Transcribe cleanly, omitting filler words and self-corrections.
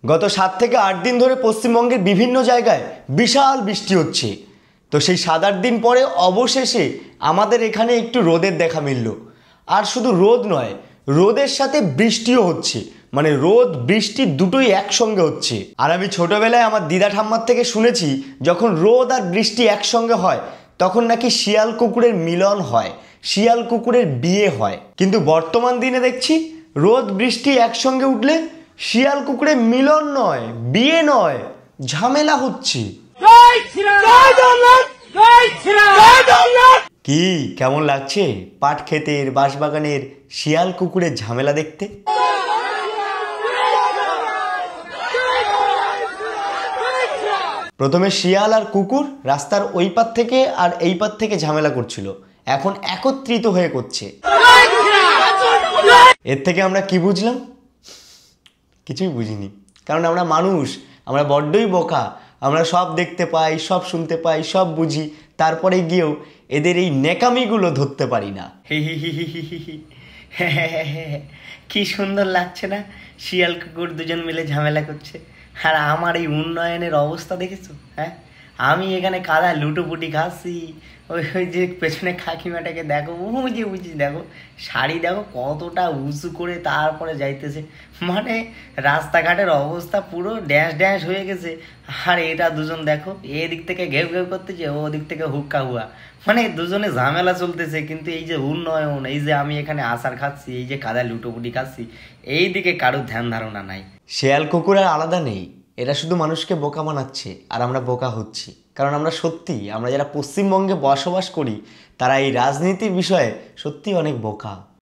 গত 7 থেকে 8 দিন ধরে পশ্চিমবঙ্গের বিভিন্ন জায়গায় বিশাল বৃষ্টি হচ্ছে। তো সেই 7-8 দিন পরে অবশেষে আমাদের এখানে একটু রোদের দেখা মিলল। আর শুধু রোদ নয়, রোদের সাথে বৃষ্টিও হচ্ছে, মানে রোদ বৃষ্টি দুটোই একসঙ্গে হচ্ছে। আর আমি ছোটবেলায় আমার দিদা ঠাম্মার থেকে শুনেছি, যখন রোদ আর বৃষ্টি একসঙ্গে হয় তখন নাকি শিয়াল কুকুরের মিলন হয়, শিয়াল কুকুরের বিয়ে হয়। কিন্তু বর্তমান দিনে দেখছি রোদ বৃষ্টি একসঙ্গে উঠলে শিয়াল কুকুরের মিলন নয়, বিয়ে নয়, ঝামেলা হচ্ছে। কি কেমন লাগছে পাট ক্ষেতের বাঁশবাগানের শিয়াল কুকুরের ঝামেলা দেখতে? প্রথমে শিয়াল আর কুকুর রাস্তার ওই পার থেকে আর এই পার থেকে ঝামেলা করছিল, এখন একত্রিত হয়ে করছে। এর থেকে আমরা কি বুঝলাম? কিছুই বুঝিনি, কারণ আমরা মানুষ, আমরা বড্ডই বোকা। আমরা সব দেখতে পাই, সব শুনতে পাই, সব বুঝি, তারপরে গিয়েও এদের এই নেকামিগুলো ধরতে পারি না। কি সুন্দর লাগছে না, শিয়াল কুকুর দুজন মিলে ঝামেলা করছে। আর আমার এই উন্নয়নের অবস্থা দেখেছো? হ্যাঁ, আমি এখানে কাদা লুটোপুটি খাচ্ছি, ওই যে পেছনে কাকিমাটাকে দেখো, বুঝি দেখো শাড়ি দেখো কতটা উঁচু করে তারপরে যাইতেছে, মানে রাস্তাঘাটের অবস্থা পুরো ড্যাশ ড্যাশ হয়ে গেছে। আর এটা দুজন দেখো, এদিক থেকে ঘেউ ঘেউ করতেছে, ও দিক থেকে হুক্কা হুয়া, মানে দুজনে ঝামেলা চলতেছে। কিন্তু এই যে উন্নয়ন, এই যে আমি এখানে আচার খাচ্ছি, এই যে কাদা লুটোপুটি খাচ্ছি, এই দিকে কারোর ধ্যান ধারণা নাই। শিয়াল কুকুর আর আলাদা নেই, এরা শুধু মানুষকে বোকা বানাচ্ছে, আর আমরা বোকা হচ্ছি। কারণ আমরা সত্যি, আমরা যারা পশ্চিমবঙ্গে বসবাস করি তারা এই রাজনীতির বিষয়ে সত্যি অনেক বোকা।